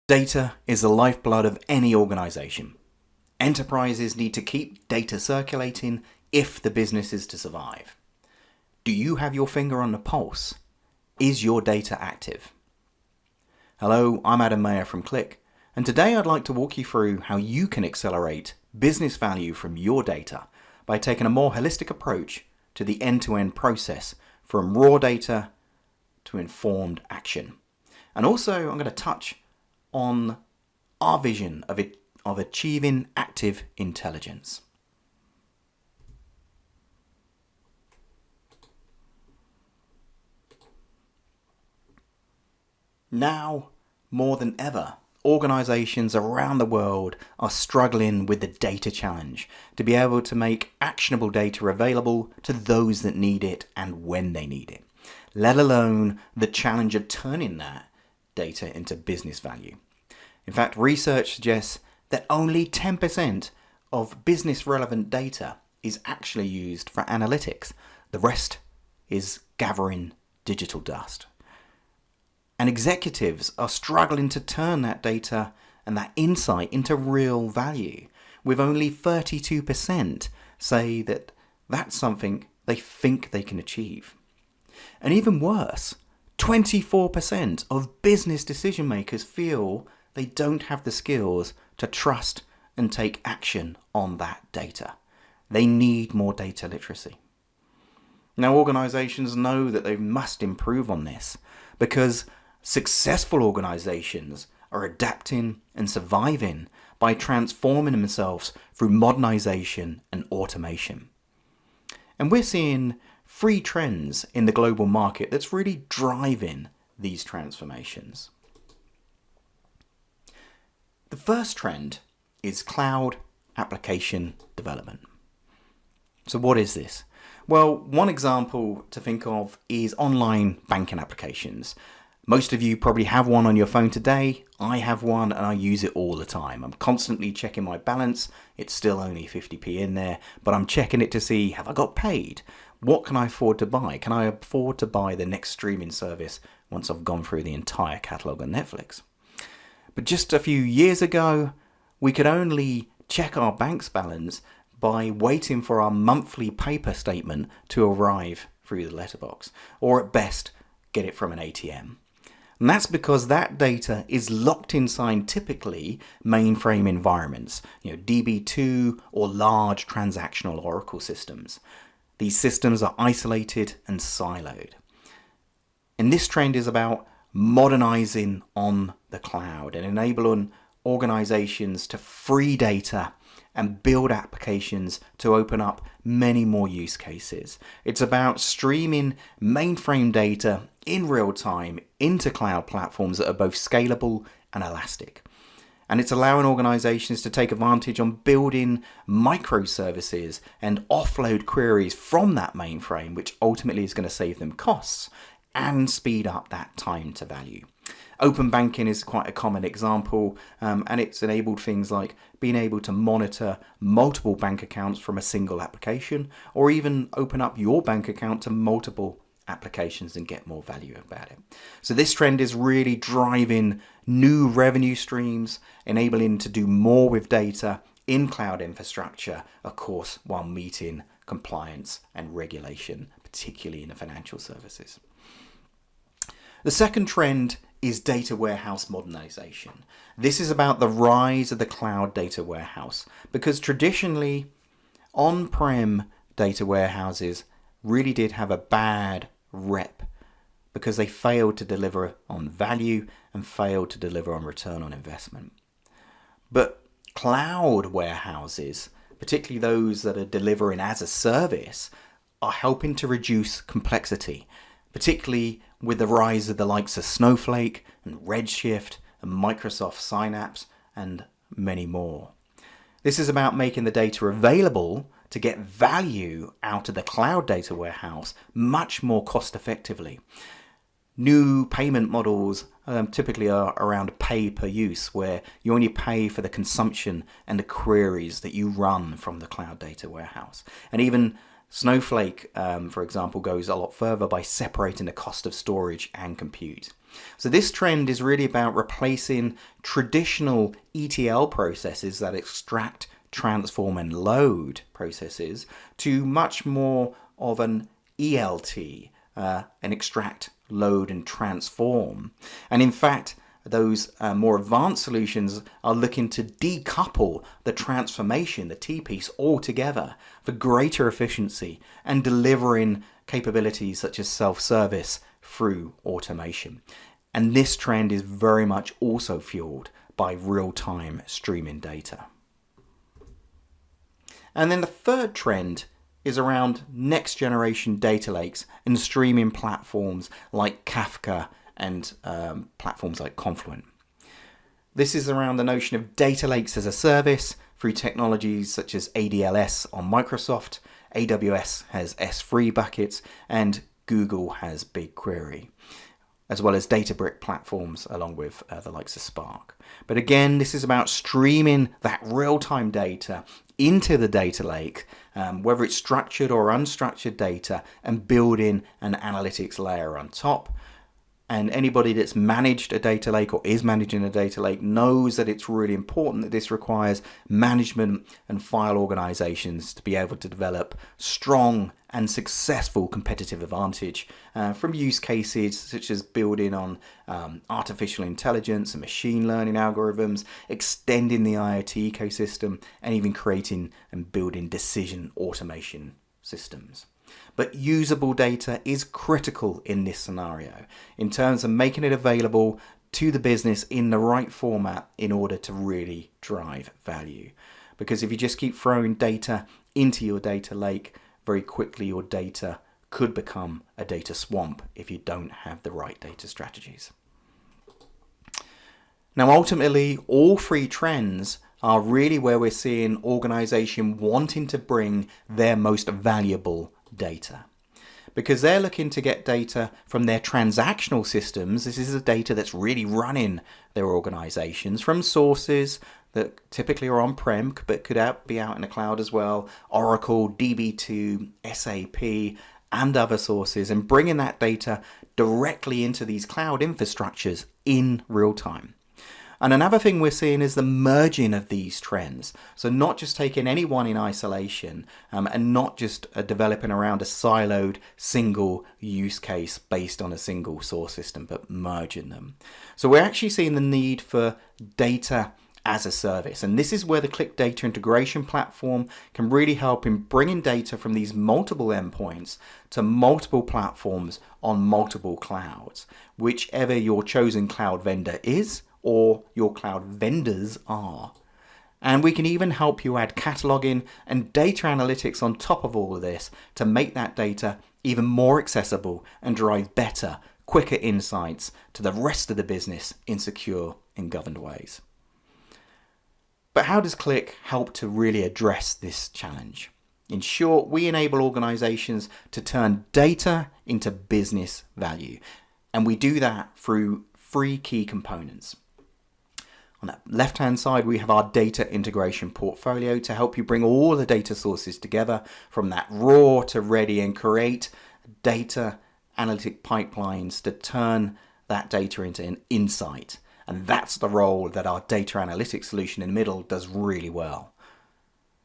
Data is the lifeblood of any organization. Enterprises need to keep data circulating if the business is to survive. Do you have your finger on the pulse? Is your data active? Hello, I'm Medair from Qlik, and today I'd like to walk you through how you can accelerate business value from your data by taking a more holistic approach to the end-to-end process from raw data to informed action. And also I'm going to touch on our vision of achieving active intelligence. Now, more than ever, organizations around the world are struggling with the data challenge to be able to make actionable data available to those that need it and when they need it, let alone the challenge of turning that data into business value. In fact, research suggests that only 10% of business relevant data is actually used for analytics. The rest is gathering digital dust. And executives are struggling to turn that data and that insight into real value, with only 32% say that that's something they think they can achieve. And even worse, 24% of business decision makers feel they don't have the skills to trust and take action on that data. They need more data literacy. Now, organizations know that they must improve on this because successful organizations are adapting and surviving by transforming themselves through modernization and automation. And we're seeing three trends in the global market that's really driving these transformations. The first trend is cloud application development. So what is this? Well, one example to think of is online banking applications. Most of you probably have one on your phone today. I have one and I use it all the time. I'm constantly checking my balance. It's still only 50p in there, but I'm checking it to see, have I got paid? What can I afford to buy? Can I afford to buy the next streaming service once I've gone through the entire catalogue on Netflix? But just a few years ago, we could only check our bank's balance by waiting for our monthly paper statement to arrive through the letterbox, or at best, get it from an ATM. And that's because that data is locked inside typically mainframe environments, DB2 or large transactional Oracle systems. These systems are isolated and siloed. And this trend is about modernizing on the cloud and enabling organizations to free data and build applications to open up many more use cases. It's about streaming mainframe data in real time into cloud platforms that are both scalable and elastic. And it's allowing organizations to take advantage on building microservices and offload queries from that mainframe, which ultimately is going to save them costs and speed up that time to value. Open banking is quite a common example, and it's enabled things like being able to monitor multiple bank accounts from a single application, or even open up your bank account to multiple applications and get more value about it. So this trend is really driving new revenue streams, enabling to do more with data in cloud infrastructure, of course, while meeting compliance and regulation, particularly in the financial services. The second trend is data warehouse modernization. This is about the rise of the cloud data warehouse, because traditionally on-prem data warehouses really did have a bad rep because they failed to deliver on value and failed to deliver on return on investment. But cloud warehouses, particularly those that are delivering as a service, are helping to reduce complexity, particularly with the rise of the likes of Snowflake and Redshift and Microsoft Synapse and many more. This is about making the data available to get value out of the cloud data warehouse much more cost effectively. New payment models typically are around pay per use, where you only pay for the consumption and the queries that you run from the cloud data warehouse. And even Snowflake, for example, goes a lot further by separating the cost of storage and compute. So this trend is really about replacing traditional ETL processes that extract, transform and load processes to much more of an ELT, an extract, load and transform. And in fact, those more advanced solutions are looking to decouple the transformation, the T piece, altogether for greater efficiency and delivering capabilities such as self-service through automation. And this trend is very much also fueled by real-time streaming data. And then the third trend is around next generation data lakes and streaming platforms like Kafka and platforms like Confluent. This is around the notion of data lakes as a service through technologies such as ADLS on Microsoft, AWS has S3 buckets, and Google has BigQuery, as well as Databricks platforms along with the likes of Spark. But again, this is about streaming that real-time data into the data lake, whether it's structured or unstructured data, and building an analytics layer on top. And anybody that's managed a data lake or is managing a data lake knows that it's really important that this requires management and file organizations to be able to develop strong and successful competitive advantage from use cases such as building on artificial intelligence and machine learning algorithms, extending the IoT ecosystem, and even creating and building decision automation systems. But usable data is critical in this scenario in terms of making it available to the business in the right format in order to really drive value. Because if you just keep throwing data into your data lake, very quickly your data could become a data swamp if you don't have the right data strategies. Now, ultimately, all three trends are really where we're seeing organizations wanting to bring their most valuable data, because they're looking to get data from their transactional systems. This is the data that's really running their organizations from sources that typically are on-prem but could be out in the cloud as well, Oracle, DB2, SAP and other sources, and bringing that data directly into these cloud infrastructures in real time. And another thing we're seeing is the merging of these trends. So not just taking any one in isolation and not just developing around a siloed single use case based on a single source system, but merging them. So we're actually seeing the need for data as a service. And this is where the Qlik data integration platform can really help in bringing data from these multiple endpoints to multiple platforms on multiple clouds, whichever your chosen cloud vendor is, or your cloud vendors are. And we can even help you add cataloging and data analytics on top of all of this to make that data even more accessible and drive better, quicker insights to the rest of the business in secure and governed ways. But how does Qlik help to really address this challenge? In short, we enable organizations to turn data into business value. And we do that through three key components. On that left-hand side, we have our data integration portfolio to help you bring all the data sources together from that raw to ready and create data analytic pipelines to turn that data into an insight. And that's the role that our data analytics solution in the middle does really well.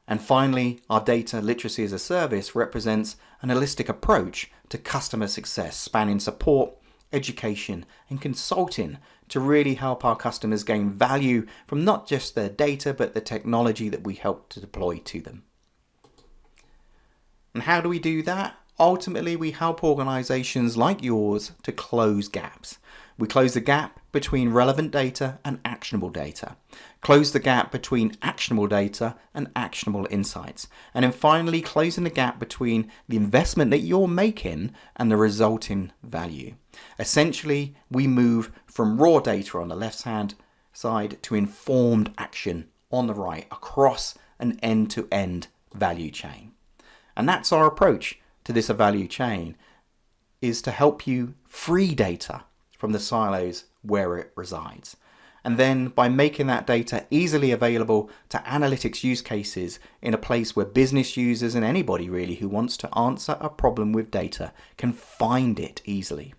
And finally, our data literacy as a service represents an holistic approach to customer success, spanning support, education and consulting to really help our customers gain value from not just their data but the technology that we help to deploy to them. And how do we do that? Ultimately, we help organizations like yours to close gaps. We close the gap between relevant data and actionable data, close the gap between actionable data and actionable insights, and then finally closing the gap between the investment that you're making and the resulting value. Essentially, we move from raw data on the left-hand side to informed action on the right across an end-to-end value chain. And that's our approach to this value chain, is to help you free data from the silos where it resides. And then by making that data easily available to analytics use cases in a place where business users and anybody really who wants to answer a problem with data can find it easily.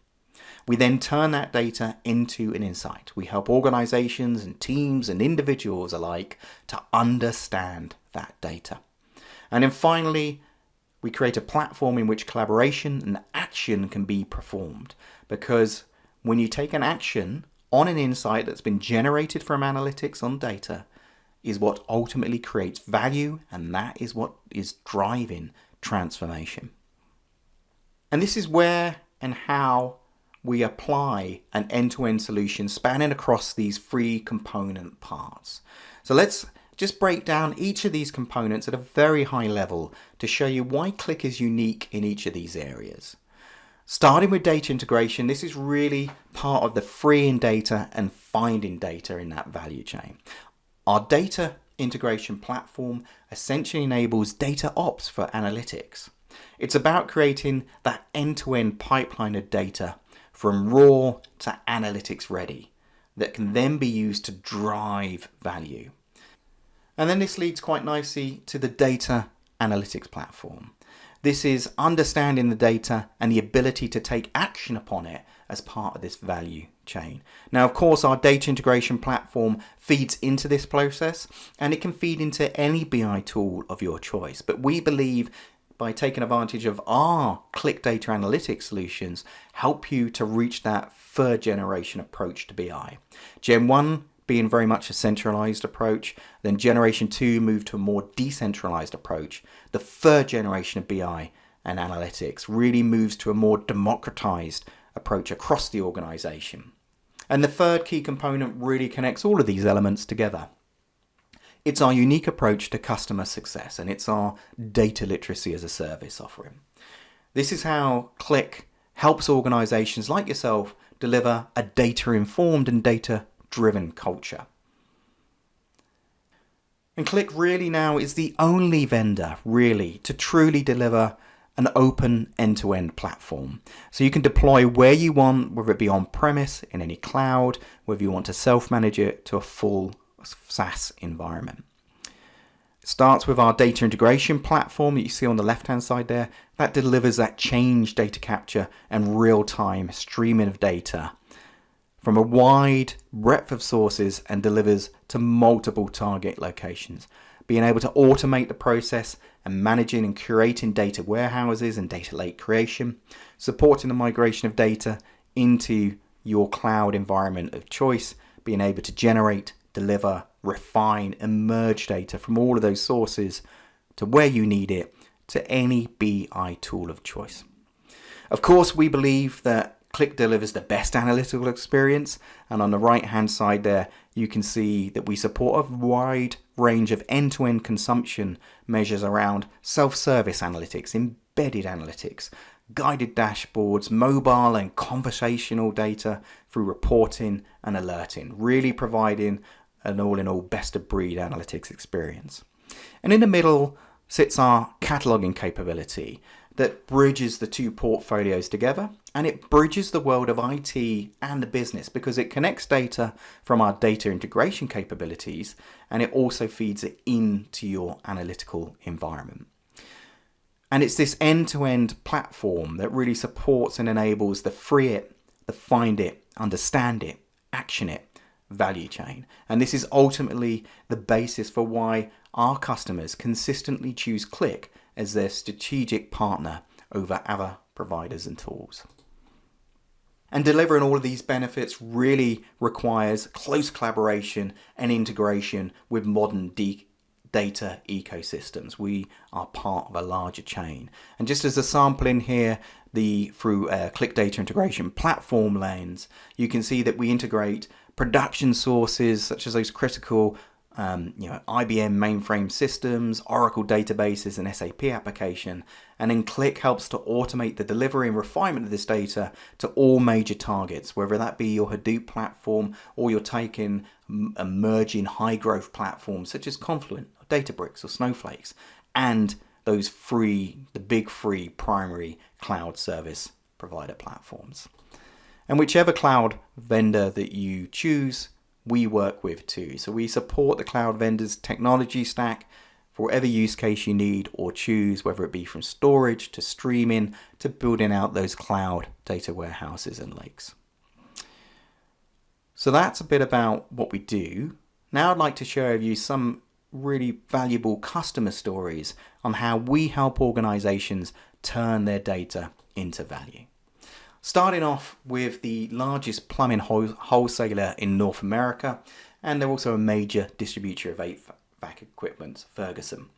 We then turn that data into an insight. We help organizations and teams and individuals alike to understand that data. And then finally, we create a platform in which collaboration and action can be performed. Because when you take an action on an insight that's been generated from analytics on data, is what ultimately creates value, and that is what is driving transformation. And this is where and how we apply an end-to-end solution spanning across these 3 component parts. So let's just break down each of these components at a very high level to show you why Qlik is unique in each of these areas. Starting with data integration, this is really part of the freeing data and finding data in that value chain. Our data integration platform essentially enables data ops for analytics. It's about creating that end-to-end pipeline of data from raw to analytics ready that can then be used to drive value. And then this leads quite nicely to the data analytics platform. This is understanding the data and the ability to take action upon it as part of this value chain. Now, of course, our data integration platform feeds into this process, and it can feed into any BI tool of your choice. But we believe by taking advantage of our Qlik data analytics solutions, help you to reach that 3rd generation approach to BI. Gen 1 being very much a centralized approach, then generation 2 moved to a more decentralized approach. The 3rd generation of BI and analytics really moves to a more democratized approach across the organization. And the 3rd key component really connects all of these elements together. It's our unique approach to customer success, and it's our data literacy as a service offering. This is how Qlik helps organizations like yourself deliver a data-informed and data-driven culture. And Qlik really now is the only vendor really to truly deliver an open end-to-end platform. So you can deploy where you want, whether it be on-premise, in any cloud, whether you want to self-manage it to a full SaaS environment. It starts with our data integration platform that you see on the left-hand side there. That delivers that change data capture and real-time streaming of data from a wide breadth of sources and delivers to multiple target locations. Being able to automate the process and managing and curating data warehouses and data lake creation, supporting the migration of data into your cloud environment of choice, being able to generate, deliver, refine, and merge data from all of those sources to where you need it to any BI tool of choice. Of course, we believe that Qlik delivers the best analytical experience, and on the right hand side there you can see that we support a wide range of end-to-end consumption measures around self-service analytics, embedded analytics, guided dashboards, mobile and conversational data through reporting and alerting, really providing an all-in-all best-of-breed analytics experience. And in the middle sits our cataloging capability that bridges the 2 portfolios together, and it bridges the world of IT and the business because it connects data from our data integration capabilities, and it also feeds it into your analytical environment. And it's this end-to-end platform that really supports and enables the free it, the find it, understand it, action it value chain. And this is ultimately the basis for why our customers consistently choose Qlik as their strategic partner over other providers and tools. And delivering all of these benefits really requires close collaboration and integration with modern data ecosystems. We are part of a larger chain. And just as a sample in here, through Qlik data integration platform lens, you can see that we integrate production sources such as those critical IBM mainframe systems, Oracle databases, and SAP application. And then Qlik helps to automate the delivery and refinement of this data to all major targets, whether that be your Hadoop platform or you're taking emerging high growth platforms such as Confluent, or Databricks, or Snowflakes, and those the big 3 primary cloud service provider platforms. And whichever cloud vendor that you choose, we work with too. So we support the cloud vendors' technology stack for whatever use case you need or choose, whether it be from storage to streaming to building out those cloud data warehouses and lakes. So that's a bit about what we do. Now I'd like to share with you some really valuable customer stories on how we help organizations turn their data into value. Starting off with the largest plumbing wholesaler in North America, and they're also a major distributor of HVAC equipment, Ferguson.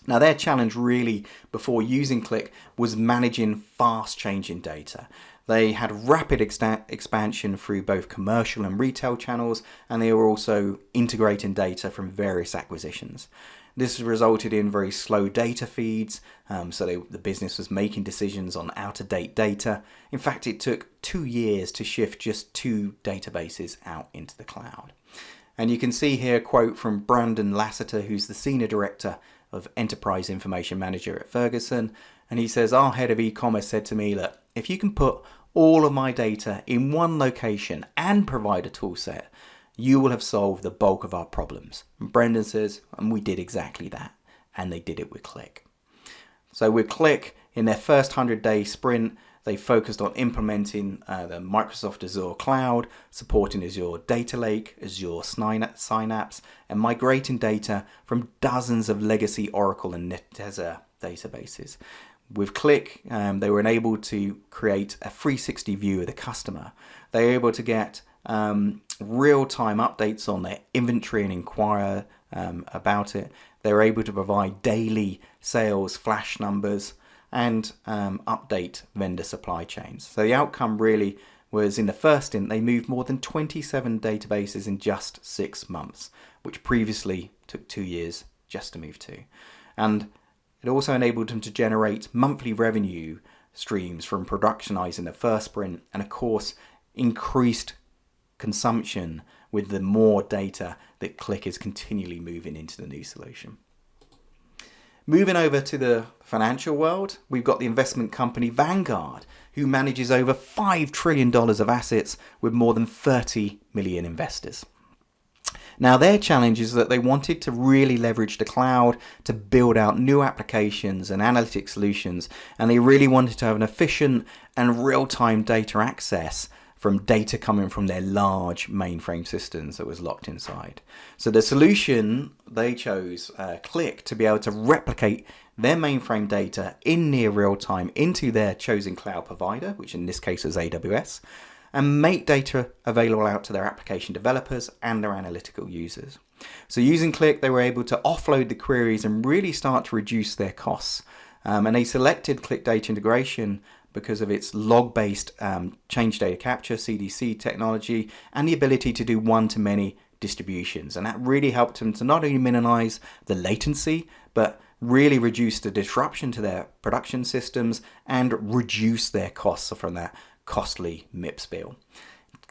Now their challenge really before using Qlik was managing fast changing data. They had rapid expansion through both commercial and retail channels, and they were also integrating data from various acquisitions. This resulted in very slow data feeds, so the business was making decisions on out-of-date data. In fact, it took 2 years to shift just 2 databases out into the cloud. And you can see here a quote from Brandon Lassiter, who's the Senior Director of Enterprise Information Manager at Ferguson. And he says, our head of e-commerce said to me, look, if you can put all of my data in one location and provide a tool set, you will have solved the bulk of our problems. And Brendan says, and we did exactly that. And they did it with Qlik. So with Qlik, in their first 100-day sprint, they focused on implementing the Microsoft Azure cloud, supporting Azure Data Lake, Azure Synapse, and migrating data from dozens of legacy Oracle and Medair databases. With Qlik, they were enabled to create a 360 view of the customer. They were able to get real-time updates on their inventory and inquire about it. They were able to provide daily sales flash numbers and update vendor supply chains. So the outcome really was, in the first stint, they moved more than 27 databases in just 6 months, which previously took 2 years just to move to. And it also enabled them to generate monthly revenue streams from productionizing the first sprint, and of course increased consumption with the more data that Qlik is continually moving into the new solution. Moving over to the financial world, we've got the investment company Vanguard, who manages over $5 trillion of assets with more than 30 million investors. Now their challenge is that they wanted to really leverage the cloud to build out new applications and analytic solutions, and they really wanted to have an efficient and real-time data access from data coming from their large mainframe systems that was locked inside. So the solution, they chose Qlik to be able to replicate their mainframe data in near real time into their chosen cloud provider, which in this case is AWS, and make data available out to their application developers and their analytical users. So using Qlik, they were able to offload the queries and really start to reduce their costs. And they selected Qlik Data Integration because of its log-based change data capture, CDC technology, and the ability to do one-to-many distributions. And that really helped them to not only minimize the latency, but really reduce the disruption to their production systems and reduce their costs from that costly MIPS bill.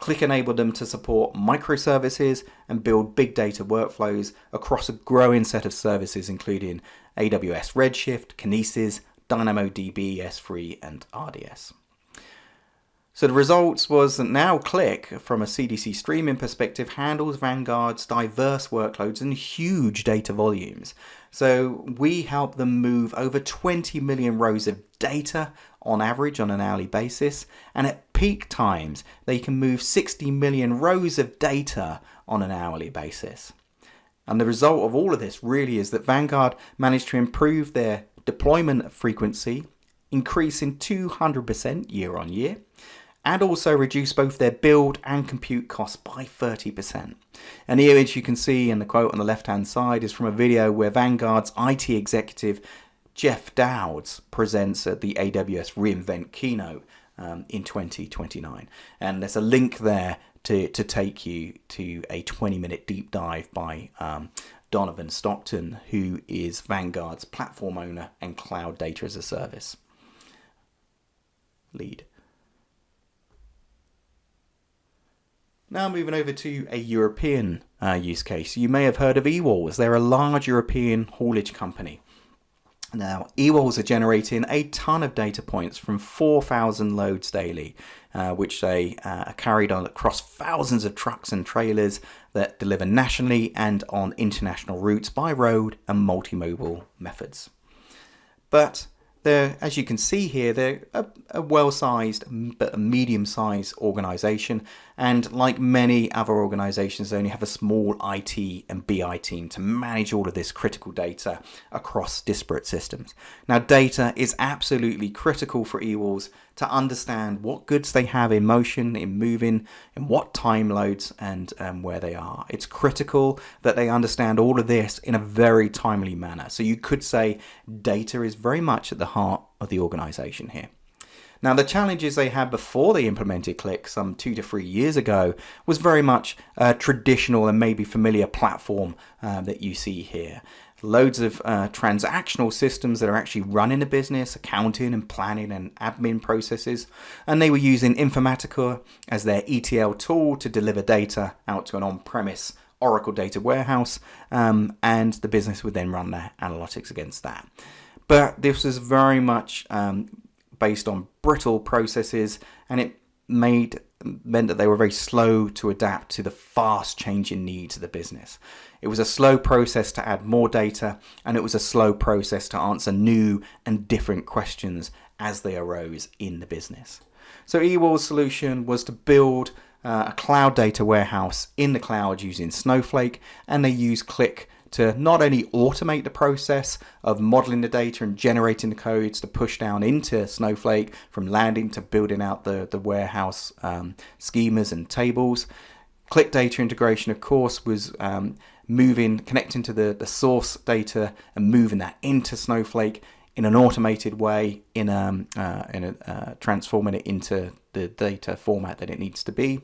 Qlik enabled them to support microservices and build big data workflows across a growing set of services, including AWS Redshift, Kinesis, DynamoDB, S3, and RDS. So the results was that now Qlik, from a CDC streaming perspective, handles Vanguard's diverse workloads and huge data volumes. So we help them move over 20 million rows of data on average on an hourly basis, and at peak times they can move 60 million rows of data on an hourly basis. And the result of all of this really is that Vanguard managed to improve their deployment frequency, increasing 200% year on year, and also reduce both their build and compute costs by 30%. And the image you can see in the quote on the left hand side is from a video where Vanguard's IT executive Jeff Dowds presents at the AWS reInvent keynote in 2029. And there's a link there to take you to a 20-minute deep dive by Donovan Stockton, who is Vanguard's platform owner and cloud data as a service lead. Now moving over to a European use case. You may have heard of Ewals. They're a large European haulage company. Now, Ewals are generating a ton of data points from 4,000 loads daily, which they are carried on across thousands of trucks and trailers that deliver nationally and on international routes by road and multimodal methods. But they're, as you can see here, they're a well-sized but a medium-sized organization, and like many other organizations, they only have a small IT and BI team to manage all of this critical data across disparate systems. Now, data is absolutely critical for Ewals to understand what goods they have in motion, in moving, in what time loads, and where they are. It's critical that they understand all of this in a very timely manner. So you could say data is very much at the heart of the organization here. Now, the challenges they had before they implemented Qlik some 2 to 3 years ago was very much a traditional and maybe familiar platform that you see here. Loads of transactional systems that are actually running the business, accounting and planning and admin processes. And they were using Informatica as their ETL tool to deliver data out to an on-premise Oracle data warehouse. And the business would then run their analytics against that. But this was very much based on brittle processes, and it meant that they were very slow to adapt to the fast changing needs of the business. It was a slow process to add more data, and it was a slow process to answer new and different questions as they arose in the business. So Ewals' solution was to build a cloud data warehouse in the cloud using Snowflake, and they used Qlik to not only automate the process of modeling the data and generating the codes to push down into Snowflake from landing to building out the warehouse schemas and tables. Qlik data integration, of course, was connecting to the source data and moving that into Snowflake in an automated way, transforming it into the data format that it needs to be.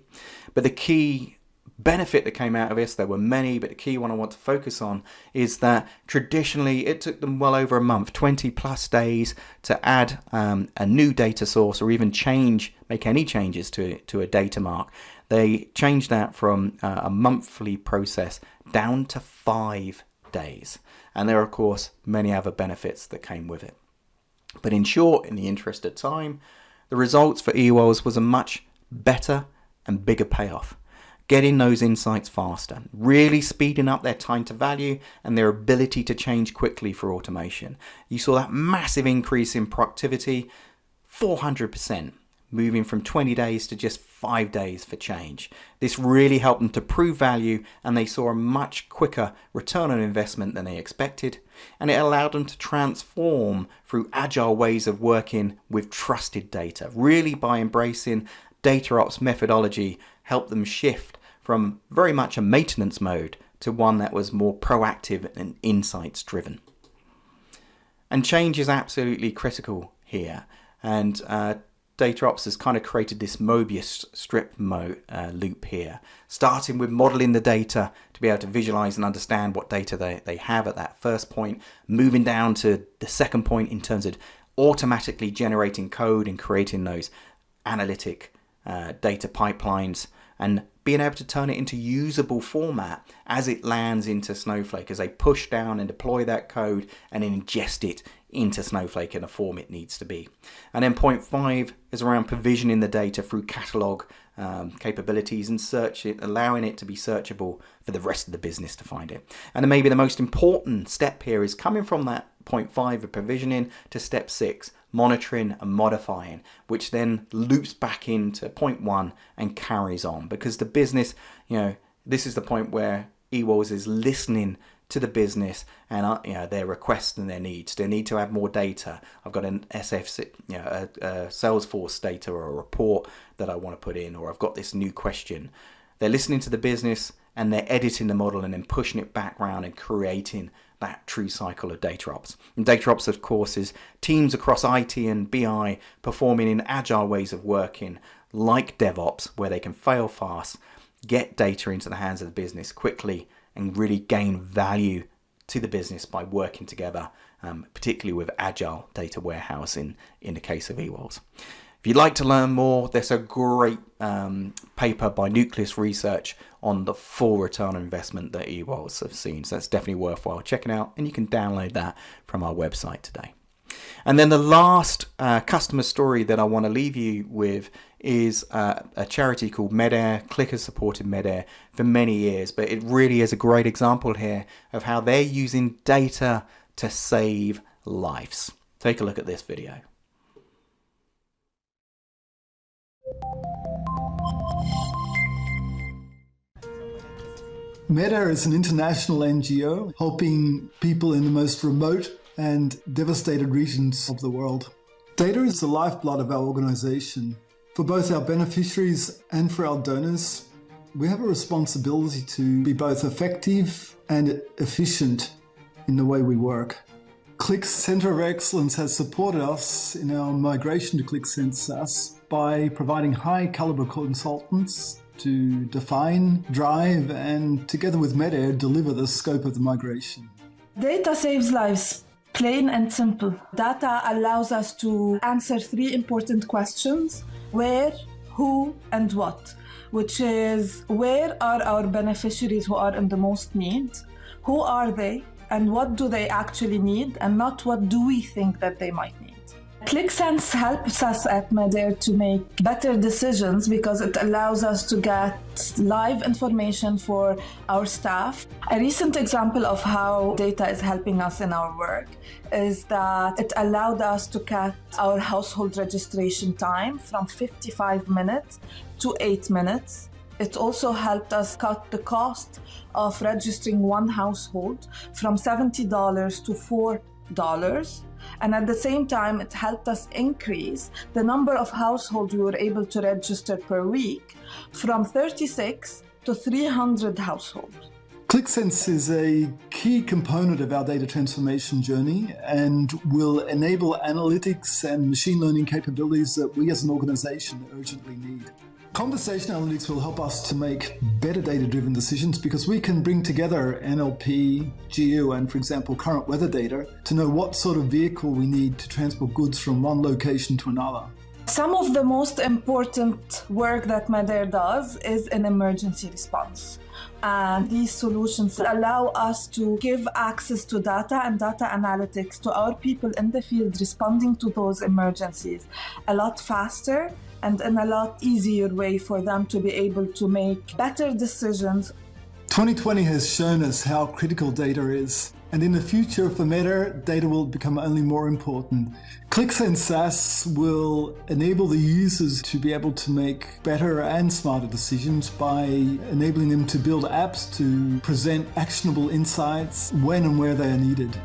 But the key benefit that came out of this, there were many, but the key one I want to focus on is that traditionally it took them well over a month, 20 plus days, to add a new data source or even make any changes to a data mark. They changed that from a monthly process down to 5 days. And there are, of course, many other benefits that came with it. But in short, in the interest of time, the results for Ewals was a much better and bigger payoff. Getting those insights faster, really speeding up their time to value and their ability to change quickly for automation. You saw that massive increase in productivity, 400%, moving from 20 days to just 5 days for change. This really helped them to prove value, and they saw a much quicker return on investment than they expected, and it allowed them to transform through agile ways of working with trusted data. Really, by embracing data ops methodology, helped them shift from very much a maintenance mode to one that was more proactive and insights driven. And change is absolutely critical here. And data ops has kind of created this Mobius strip loop here, starting with modeling the data to be able to visualize and understand what data they have at that first point, moving down to the second point in terms of automatically generating code and creating those analytic data pipelines, and being able to turn it into usable format as it lands into Snowflake, as they push down and deploy that code and ingest it into Snowflake in the form it needs to be. And then point 5 is around provisioning the data through catalog capabilities and allowing it to be searchable for the rest of the business to find it. And then maybe the most important step here is coming from that point 5 of provisioning to step 6, monitoring and modifying, which then loops back into point 1 and carries on, because the business, this is the point where Ewals is listening to the business and their requests and their needs. They need to have more data. I've got an SF, a Salesforce data or a report that I want to put in, or I've got this new question. They're listening to the business and they're editing the model and then pushing it back around and creating that true cycle of data ops. And data ops, of course, is teams across IT and BI performing in agile ways of working, like DevOps, where they can fail fast, get data into the hands of the business quickly, and really gain value to the business by working together, particularly with agile data warehousing in the case of Ewals. If you'd like to learn more, there's a great paper by Nucleus Research on the full return on investment that Ewals have seen. So that's definitely worthwhile checking out, and you can download that from our website today. And then the last customer story that I want to leave you with is a charity called Medair. Qlik has supported Medair for many years, but it really is a great example here of how they're using data to save lives. Take a look at this video. Medair is an international NGO helping people in the most remote and devastated regions of the world. Data is the lifeblood of our organization. For both our beneficiaries and for our donors, we have a responsibility to be both effective and efficient in the way we work. Qlik's Center of Excellence has supported us in our migration to Qlik SaaS by providing high caliber consultants to define, drive, and together with Medair, deliver the scope of the migration. Data saves lives, plain and simple. Data allows us to answer three important questions: where, who, and what, which is where are our beneficiaries who are in the most need, who are they, and what do they actually need, and not what do we think that they might need. Qlik Sense helps us at Medair to make better decisions because it allows us to get live information for our staff. A recent example of how data is helping us in our work is that it allowed us to cut our household registration time from 55 minutes to 8 minutes. It also helped us cut the cost of registering one household from $70 to $4. And at the same time, it helped us increase the number of households we were able to register per week from 36 to 300 households. Qlik Sense is a key component of our data transformation journey and will enable analytics and machine learning capabilities that we as an organization urgently need. Conversation analytics will help us to make better data-driven decisions because we can bring together NLP, geo, and, for example, current weather data to know what sort of vehicle we need to transport goods from one location to another. Some of the most important work that Medair does is in emergency response. And these solutions allow us to give access to data and data analytics to our people in the field responding to those emergencies a lot faster and in a lot easier way for them to be able to make better decisions. 2020 has shown us how critical data is, and in the future for Medair, data will become only more important. Qlik SaaS will enable the users to be able to make better and smarter decisions by enabling them to build apps to present actionable insights when and where they are needed.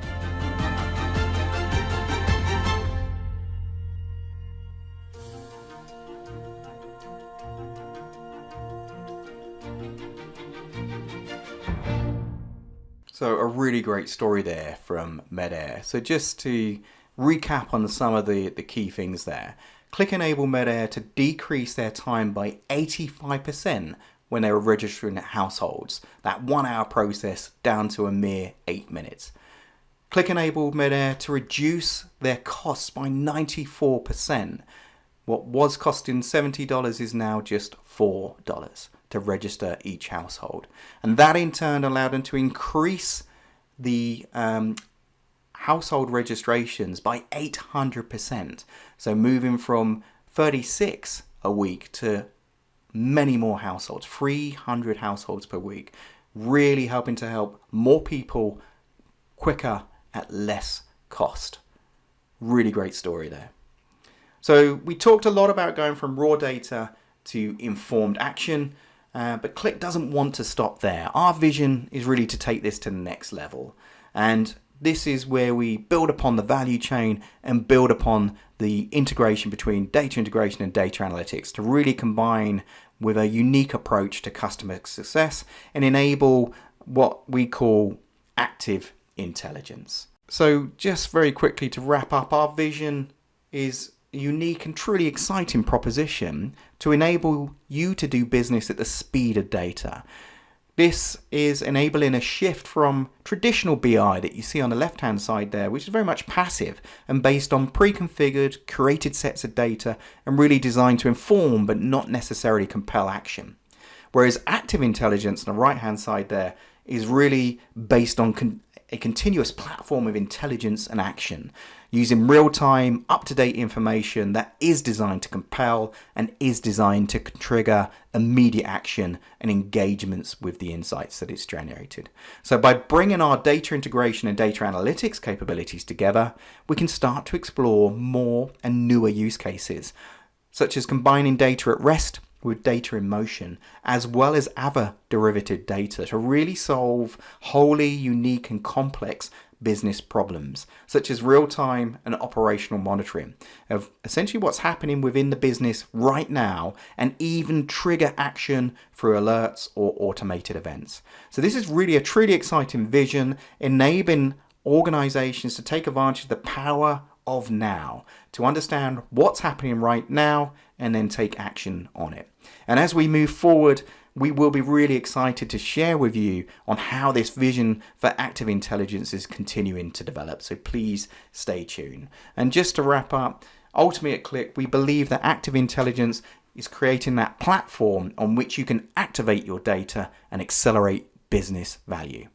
So a really great story there from Medair. So just to recap on some of the key things there. Qlik enabled Medair to decrease their time by 85% when they were registering households. That 1 hour process down to a mere 8 minutes. Qlik enabled Medair to reduce their costs by 94%. What was costing $70 is now just $4 to register each household. And that in turn allowed them to increase the household registrations by 800%. So moving from 36 a week to many more households, 300 households per week, really helping to help more people quicker at less cost. Really great story there. So we talked a lot about going from raw data to informed action, but Qlik doesn't want to stop there. Our vision is really to take this to the next level. And this is where we build upon the value chain and build upon the integration between data integration and data analytics to really combine with a unique approach to customer success and enable what we call active intelligence. So just very quickly to wrap up, our vision is a unique and truly exciting proposition to enable you to do business at the speed of data. This is enabling a shift from traditional BI that you see on the left-hand side there, which is very much passive and based on pre-configured, created sets of data and really designed to inform but not necessarily compel action. Whereas active intelligence on the right-hand side there is really based on a continuous platform of intelligence and action, using real-time, up-to-date information that is designed to compel and is designed to trigger immediate action and engagements with the insights that it's generated. So by bringing our data integration and data analytics capabilities together, we can start to explore more and newer use cases, such as combining data at rest with data in motion, as well as other derivative data to really solve wholly unique and complex business problems, such as real-time and operational monitoring of essentially what's happening within the business right now, and even trigger action through alerts or automated events. So this is really a truly exciting vision, enabling organizations to take advantage of the power of now, to understand what's happening right now and then take action on it. And as we move forward, we will be really excited to share with you on how this vision for active intelligence is continuing to develop. So please stay tuned. And just to wrap up, ultimately at Qlik, we believe that active intelligence is creating that platform on which you can activate your data and accelerate business value.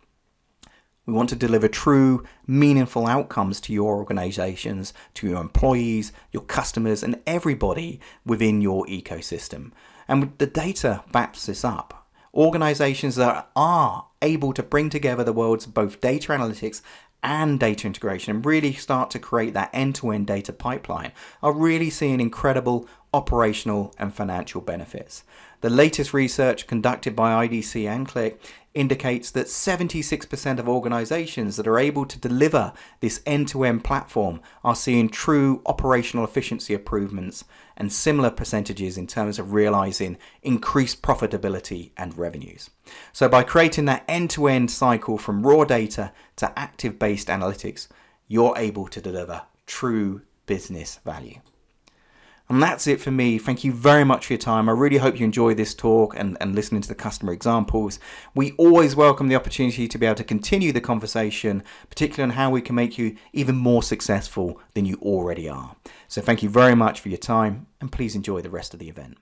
We want to deliver true, meaningful outcomes to your organizations, to your employees, your customers, and everybody within your ecosystem. And the data backs this up. Organizations that are able to bring together the world's both data analytics and data integration and really start to create that end-to-end data pipeline are really seeing incredible operational and financial benefits. The latest research conducted by IDC and Qlik indicates that 76% of organizations that are able to deliver this end-to-end platform are seeing true operational efficiency improvements and similar percentages in terms of realizing increased profitability and revenues. So by creating that end-to-end cycle from raw data to active-based analytics, you're able to deliver true business value. And that's it for me. Thank you very much for your time. I really hope you enjoy this talk and listening to the customer examples. We always welcome the opportunity to be able to continue the conversation, particularly on how we can make you even more successful than you already are. So thank you very much for your time, and please enjoy the rest of the event.